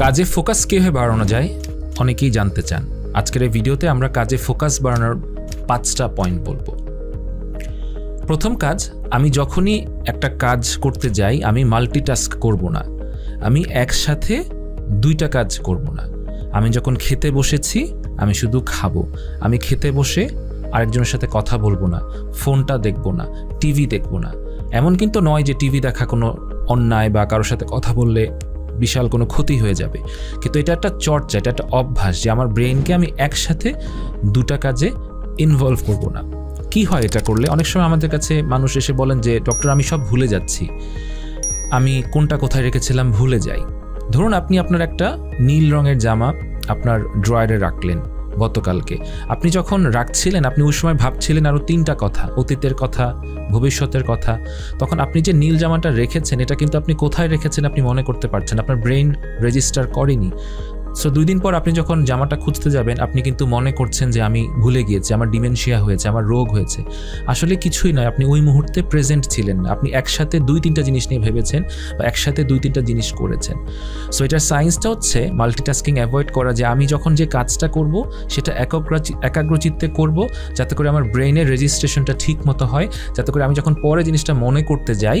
কাজে ফোকাস কীভাবে বাড়ানো যায় অনেকেই জানতে চান। আজকের এই ভিডিওতে আমরা কাজে ফোকাস বাড়ানোর 5টা পয়েন্ট বলবো। প্রথম কাজ, আমি যখনই একটা কাজ করতে যাই আমি মাল্টিটাস্ক করব না, আমি একসাথে 2টা কাজ করব না। আমি যখন খেতে বসেছি আমি শুধু খাবো, আমি খেতে বসে আরেকজনের সাথে কথা বলবো না, ফোনটা দেখবো না, টিভি দেখবো না। এমন কিন্তু নয় যে টিভি দেখা কোনো অন্যায় বা কারোর সাথে কথা বললে বিশাল কোনো ক্ষতি হয়ে যাবে, কিন্তু এটা একটা চর্চা, এটা একটা অভ্যাস যে আমার ব্রেনকে আমি একসাথে 2টা কাজে ইনভলভ করব না। কি হয় এটা করলে? অনেক সময় আমাদের কাছে মানুষ এসে বলেন যে ডক্টর আমি সব ভুলে যাচ্ছি, আমি কোনটা কোথায় রেখেছিলাম ভুলে যাই। ধরুন আপনি আপনার একটা নীল রঙের জামা আপনার ড্রয়ারে রাখলেন গতকালকে, আপনি যখন রাখছিলেন আপনি ওই সময় ভাবছিলেন আরও 3টা কথা, অতীতের কথা, ভবিষ্যতের কথা। তখন আপনি যে নীল জামাটা রেখেছেন এটা কিন্তু আপনি কোথায় রেখেছেন আপনি মনে করতে পারছেন, আপনার ব্রেন রেজিস্টার করেনি। সো 2 দিন পর আপনি যখন জামাটা খুঁজতে যাবেন আপনি কিন্তু মনে করছেন যে আমি ভুলে গিয়েছি, আমার ডিমেনশিয়া হয়েছে, আমার রোগ হয়েছে। আসলে কিছুই নয়, আপনি ওই মুহূর্তে প্রেজেন্ট ছিলেন না, আপনি একসাথে 2-3টা জিনিস নিয়ে ভেবেছেন বা একসাথে 2-3টা জিনিস করেছেন। সো এটার সায়েন্সটা হচ্ছে মাল্টিটাস্কিং অ্যাভয়েড করা, যে আমি যখন যে কাজটা করব সেটা একাগ্রচিত্তে করব, যাতে করে আমার ব্রেনের রেজিস্ট্রেশনটা ঠিক মতো হয়, যাতে করে আমি যখন পরে জিনিসটা মনে করতে যাই